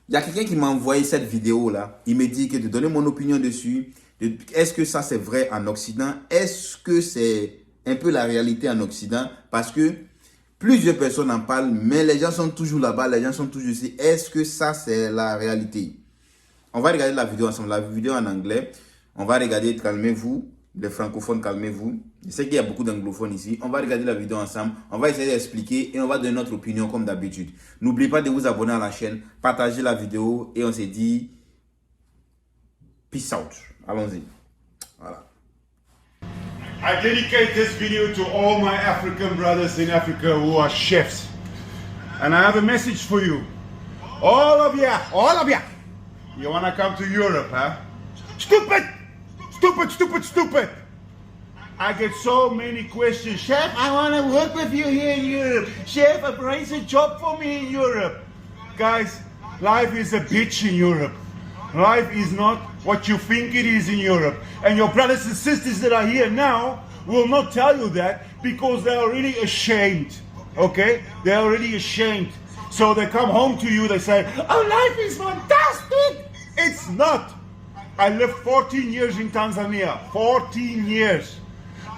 Il y a quelqu'un qui m'a envoyé cette vidéo-là. Il me dit que de donner mon opinion dessus. Est-ce que ça c'est vrai en Occident? Est-ce que c'est un peu la réalité en Occident? Parce que plusieurs personnes en parlent, mais les gens sont toujours là-bas, les gens sont toujours ici. Est-ce que ça c'est la réalité? On va regarder la vidéo ensemble, la vidéo en anglais. On va regarder, calmez-vous, les francophones, calmez-vous. Je sais qu'il y a beaucoup d'anglophones ici. On va regarder la vidéo ensemble. On va essayer d'expliquer et on va donner notre opinion comme d'habitude. N'oubliez pas de vous abonner à la chaîne, partager la vidéo et on se dit peace out. Allons-y. Voilà. I dedicate this video to all my African brothers in Africa who are chefs. And I have a message for you. All of you. You want to come to Europe, huh? Stupid! Stupid, stupid, stupid! I get so many questions. Chef, I want to work with you here in Europe. Chef, arrange a job for me in Europe. Guys, life is a bitch in Europe. Life is not what you think it is in Europe. And your brothers and sisters that are here now will not tell you that because they're already ashamed. Okay? They're already ashamed. So they come home to you, they say, oh, life is fantastic. It's not. I lived 14 years in Tanzania. 14 years.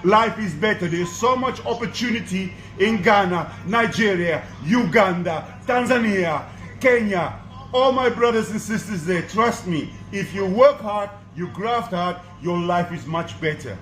Life is better. There's so much opportunity in Ghana, Nigeria, Uganda, Tanzania, Kenya. All my brothers and sisters there, trust me, if you work hard, you graft hard, your life is much better.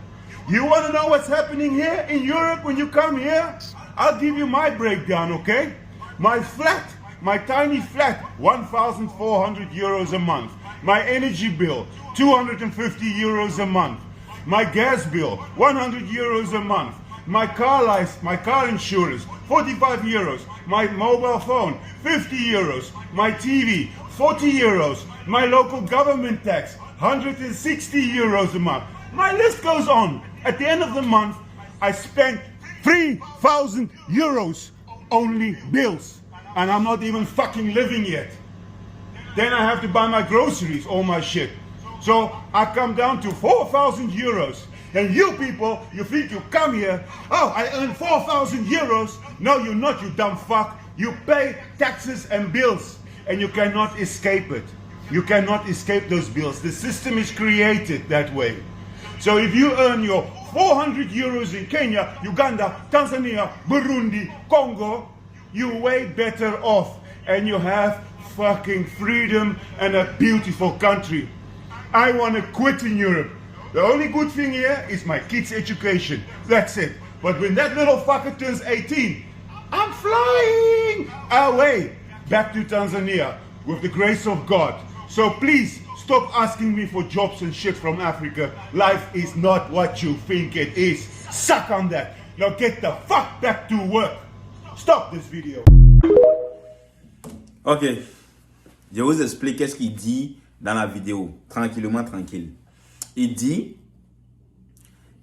You want to know what's happening here in Europe when you come here? I'll give you my breakdown, okay? My flat, my tiny flat, 1,400 euros a month. My energy bill, 250 euros a month. My gas bill, 100 euros a month. My car license, my car insurance, 45 euros. My mobile phone, 50 euros. My TV, 40 euros. My local government tax, 160 euros a month. My list goes on. At the end of the month, I spent 3,000 euros only bills. And I'm not even fucking living yet. Then I have to buy my groceries, all my shit. So I come down to 4,000 euros. And you people, you think you come here, oh, I earn 4,000 euros. No, you're not, you dumb fuck. You pay taxes and bills, and you cannot escape it. You cannot escape those bills. The system is created that way. So if you earn your 400 euros in Kenya, Uganda, Tanzania, Burundi, Congo, you're way better off. And you have fucking freedom and a beautiful country. I want to quit in Europe. The only good thing here is my kids' education. That's it. But when that little fucker turns 18, I'm flying away back to Tanzania with the grace of God. So please stop asking me for jobs and shit from Africa. Life is not what you think it is. Suck on that. Now get the fuck back to work. Stop this video. Ok. Je vous explique ce qu'il dit dans la vidéo. Tranquillement, tranquille. Il dit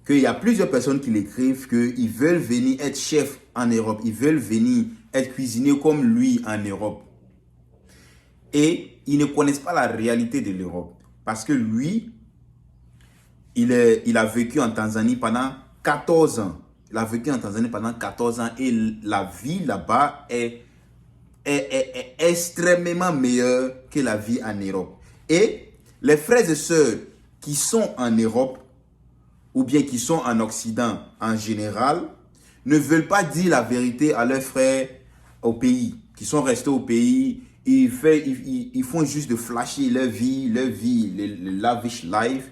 qu'il y a plusieurs personnes qui l'écrivent qu'ils veulent venir être chef en Europe. Ils veulent venir être cuisiniers comme lui en Europe. Et ils ne connaissent pas la réalité de l'Europe. Parce que lui, il a vécu en Tanzanie pendant 14 ans. Il a vécu en Tanzanie pendant 14 ans et la vie là-bas est extrêmement meilleure que la vie en Europe. Et les frères et sœurs qui sont en Europe ou bien qui sont en Occident en général ne veulent pas dire la vérité à leurs frères au pays, qui sont restés au pays. Ils font juste de flasher leur vie, le lavish life.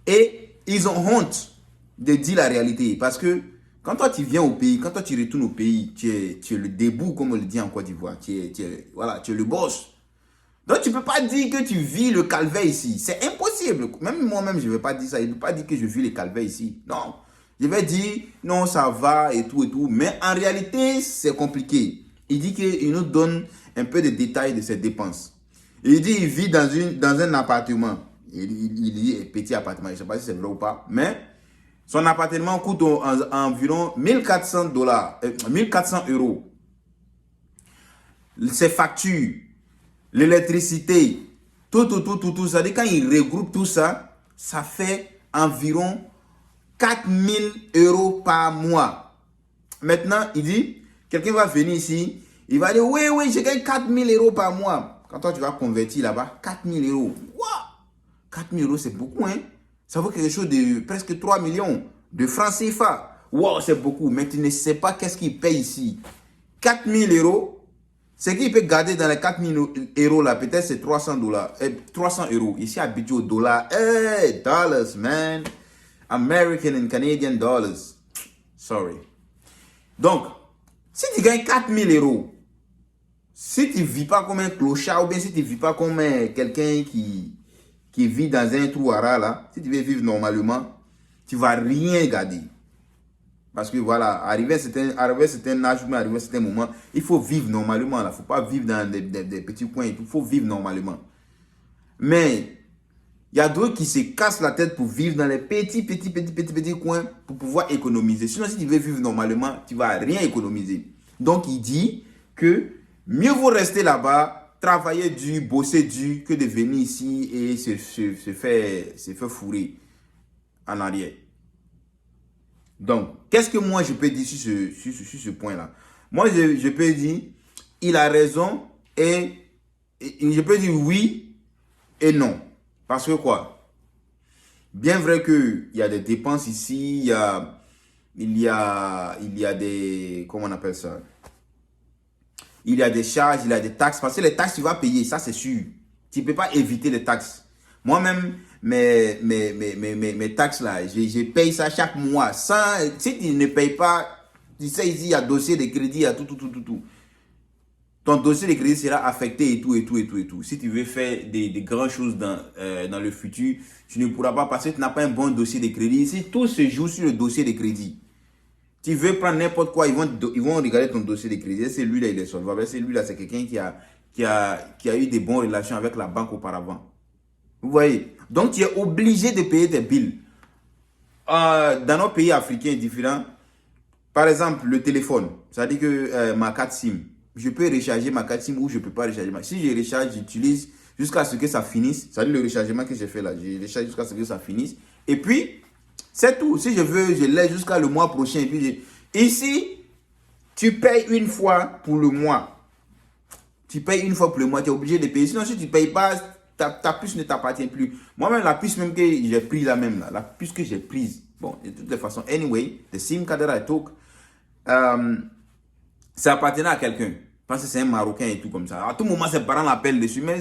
Et ils ont honte de dire la réalité. Parce que quand toi tu viens au pays, quand toi tu retournes au pays, tu es le debout, comme on le dit en Côte d'Ivoire. Tu es le boss. Donc tu ne peux pas dire que tu vis le calvaire ici. C'est impossible. Même moi-même, je ne vais pas dire ça. Je ne peux pas dire que je vis le calvaire ici. Non. Je vais dire, non, ça va et tout et tout. Mais en réalité, c'est compliqué. Il dit qu'il nous donne un peu de détails de ses dépenses. Il dit qu'il vit dans un appartement. Il dit petit appartement. Je ne sais pas si c'est vrai ou pas. Mais son appartement coûte environ 1400 €. Ses factures, l'électricité, tout. Ça dit quand il regroupe tout ça, ça fait environ 4000 € par mois. Maintenant, il dit, quelqu'un va venir ici, il va dire, oui, je gagne 4000 € par mois. quand toi tu vas convertir là-bas, 4000 euros. Wow! 4000 euros, c'est beaucoup, hein? Ça vaut quelque chose de presque 3 millions de francs CFA. Wow, c'est beaucoup, mais tu ne sais pas qu'est-ce qu'il paye ici. 4000 euros, ce qu'il peut garder dans les 4000 euros là, peut-être c'est 300 dollars, 300 euros. Ici, habitué au dollar. Hey, dollars, man. American and Canadian dollars. Sorry. Donc, si tu gagnes 4000 euros, si tu ne vis pas comme un clochard ou bien si tu ne vis pas comme quelqu'un qui vit dans un trou à rats là, si tu veux vivre normalement, tu ne vas rien garder. Parce que voilà, arrivé à un certain âge, mais arrivé à un certain moment, il faut vivre normalement. Il ne faut pas vivre dans des petits coins. Il faut vivre normalement. Mais il y a d'autres qui se cassent la tête pour vivre dans les petits coins pour pouvoir économiser. Sinon, si tu veux vivre normalement, tu ne vas rien économiser. Donc, il dit que mieux vaut rester là-bas, travailler dur, bosser dur, que de venir ici et se faire fourrer en arrière. Donc, qu'est-ce que moi je peux dire sur ce point-là? Moi, je peux dire, il a raison et je peux dire oui et non. Parce que quoi? Bien vrai qu'il y a des dépenses ici, il y a des, comment on appelle ça? Il y a des charges, il y a des taxes. Parce que les taxes, tu vas payer, ça c'est sûr. Tu ne peux pas éviter les taxes. Moi-même, mes taxes là, je paye ça chaque mois. Si tu ne payes pas, tu sais ici, il y a dossier de crédit, il y a tout. Ton dossier de crédit sera affecté et tout. Si tu veux faire des grandes choses dans le futur, tu ne pourras pas parce que tu n'as pas un bon dossier de crédit. Ici, tout se joue sur le dossier de crédit. Tu veux prendre n'importe quoi, ils vont regarder ton dossier de crédit. C'est lui là, il est solvable. C'est lui là, c'est quelqu'un qui a eu des bonnes relations avec la banque auparavant. Vous voyez? Donc, tu es obligé de payer tes billes. Dans nos pays africains différents, par exemple, le téléphone, ça dit que ma carte SIM, je peux recharger ma carte SIM ou je ne peux pas recharger. Si je recharge, j'utilise jusqu'à ce que ça finisse. Ça dit le rechargement que j'ai fait là, je recharge jusqu'à ce que ça finisse. Et puis, c'est tout. Si je veux, je l'ai jusqu'à le mois prochain. Et puis ici, tu payes une fois pour le mois. Tu payes une fois pour le mois, tu es obligé de payer. Sinon, si tu ne payes pas, ta puce ne t'appartient plus. Moi-même, la puce même que j'ai prise là même, la puce que j'ai prise, bon, de toutes les façons, anyway, the SIM card that I took, ça appartenait à quelqu'un. Je pense que c'est un Marocain et tout comme ça. À tout moment, ses parents l'appellent dessus, mais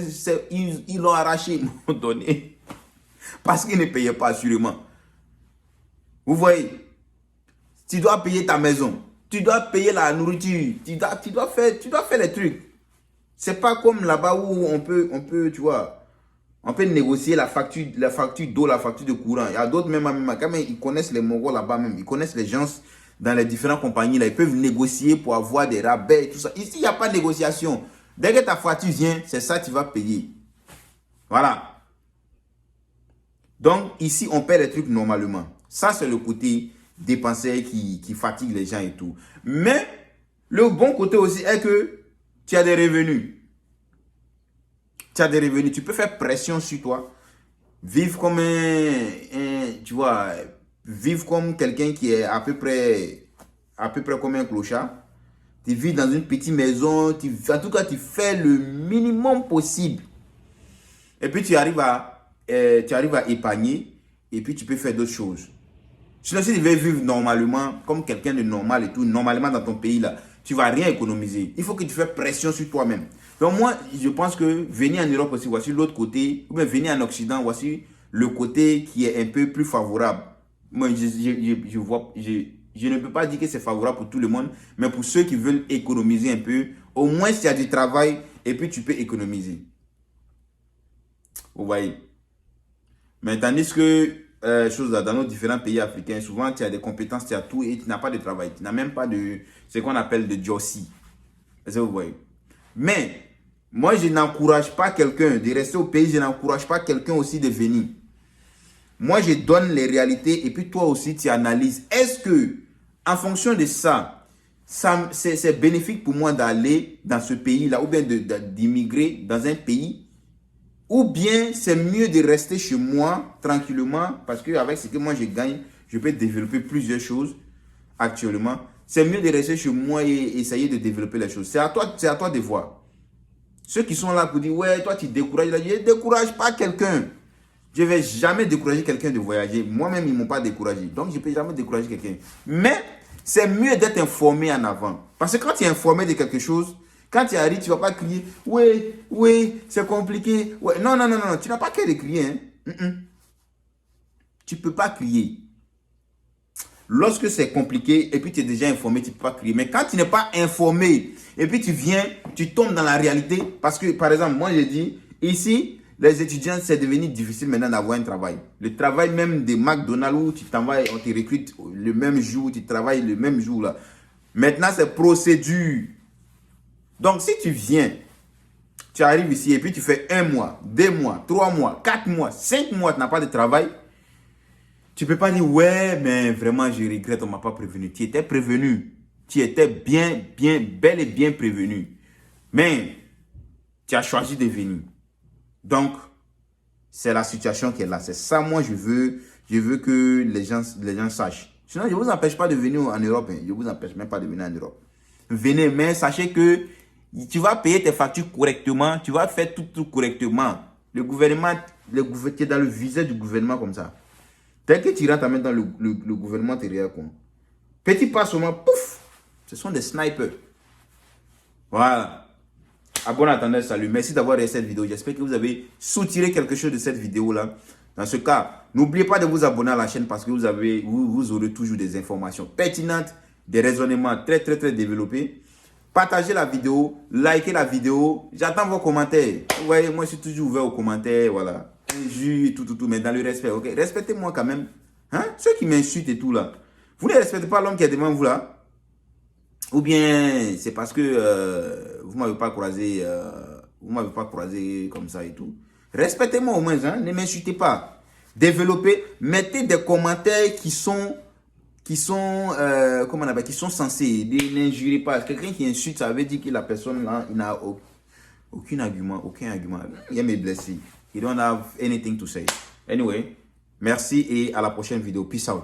ils l'ont arraché, ils m'ont donné. Parce qu'ils ne payaient pas assurément. Vous voyez, tu dois payer ta maison, tu dois payer la nourriture, tu dois faire les trucs. C'est pas comme là-bas où on peut, tu vois, on peut négocier la facture d'eau, la facture de courant. Il y a d'autres même quand même, ils connaissent les Mongols là-bas même, ils connaissent les gens dans les différentes compagnies là, ils peuvent négocier pour avoir des rabais et tout ça. Ici, il n'y a pas de négociation. Dès que ta facture vient, c'est ça que tu vas payer. Voilà. Donc, ici, on paie les trucs normalement. Ça, c'est le côté dépenser qui fatigue les gens et tout. Mais, le bon côté aussi est que tu as des revenus. Tu as des revenus. Tu peux faire pression sur toi. Vivre comme tu vois, vivre comme quelqu'un qui est à peu près comme un clochard. Tu vis dans une petite maison. En tout cas, tu fais le minimum possible. Et puis, tu arrives à épargner. Et puis, tu peux faire d'autres choses. Sinon, si tu veux vivre normalement, comme quelqu'un de normal et tout, normalement dans ton pays là, tu ne vas rien économiser. Il faut que tu fasses pression sur toi-même. Donc moi, je pense que venir en Europe aussi, voici l'autre côté, ou bien venir en Occident, voici le côté qui est un peu plus favorable. Moi, je ne peux pas dire que c'est favorable pour tout le monde, mais pour ceux qui veulent économiser un peu, au moins s'il y a du travail, et puis tu peux économiser. Vous voyez. Mais tandis que dans nos différents pays africains, souvent tu as des compétences, tu as tout et tu n'as pas de travail. Tu n'as même pas de ce qu'on appelle de jossi. Vous voyez. Mais moi, je n'encourage pas quelqu'un de rester au pays, je n'encourage pas quelqu'un aussi de venir. Moi, je donne les réalités et puis toi aussi, tu analyses. Est-ce que, en fonction de ça, c'est bénéfique pour moi d'aller dans ce pays-là ou bien d'immigrer dans un pays? Ou bien c'est mieux de rester chez moi tranquillement parce qu'avec ce que moi je gagne, je peux développer plusieurs choses actuellement. C'est mieux de rester chez moi et essayer de développer les choses. C'est à toi de voir. Ceux qui sont là pour dire, ouais, toi tu décourages, je ne décourage pas quelqu'un. Je ne vais jamais décourager quelqu'un de voyager. Moi-même, ils ne m'ont pas découragé. Donc, je ne peux jamais décourager quelqu'un. Mais, c'est mieux d'être informé en avant. Parce que quand tu es informé de quelque chose, quand tu arrives, tu ne vas pas crier, oui, c'est compliqué. Ouais. Non, tu n'as pas qu'à crier. Hein. Tu ne peux pas crier. Lorsque c'est compliqué et puis tu es déjà informé, tu ne peux pas crier. Mais quand tu n'es pas informé et puis tu viens, tu tombes dans la réalité. Parce que, par exemple, moi, je dis, ici, les étudiants, c'est devenu difficile maintenant d'avoir un travail. Le travail même des McDonald's où tu t'envoies, on te recrute le même jour, tu travailles le même jour là. Maintenant, c'est procédure. Donc, si tu viens, tu arrives ici et puis tu fais 1 mois, 2 mois, 3 mois, 4 mois, 5 mois, tu n'as pas de travail. Tu ne peux pas dire, ouais, mais vraiment, je regrette, on ne m'a pas prévenu. Tu étais prévenu. Tu étais bel et bien prévenu. Mais, tu as choisi de venir. Donc, c'est la situation qui est là. C'est ça, moi, je veux que les gens sachent. Sinon, je ne vous empêche pas de venir en Europe. Hein. Je ne vous empêche même pas de venir en Europe. Venez, mais sachez que tu vas payer tes factures correctement. Tu vas faire tout correctement. Le gouvernement, tu es dans le viseur du gouvernement comme ça. Dès que tu rentres dans le gouvernement, tu es derrière quoi. Petit pas seulement, pouf, ce sont des snipers. Voilà. À bon entendeur, salut. Merci d'avoir regardé cette vidéo. J'espère que vous avez soutiré quelque chose de cette vidéo-là. Dans ce cas, n'oubliez pas de vous abonner à la chaîne parce que vous aurez toujours des informations pertinentes, des raisonnements très développés. Partagez la vidéo, likez la vidéo. J'attends vos commentaires. Vous voyez, moi, je suis toujours ouvert aux commentaires. Voilà. Injure, tout, mais dans le respect, ok? Respectez-moi quand même. Hein? Ceux qui m'insultent et tout là. Vous ne respectez pas l'homme qui est devant vous là? Ou bien c'est parce que vous ne m'avez pas croisé, comme ça et tout. Respectez-moi au moins, hein? Ne m'insultez pas. Développez, mettez des commentaires qui sont censés. N'injurez pas. Quelqu'un qui insulte, ça veut dire que la personne là, il n'a aucun argument. Il aime me blesser. You don't have anything to say. Anyway, merci et à la prochaine vidéo. Peace out.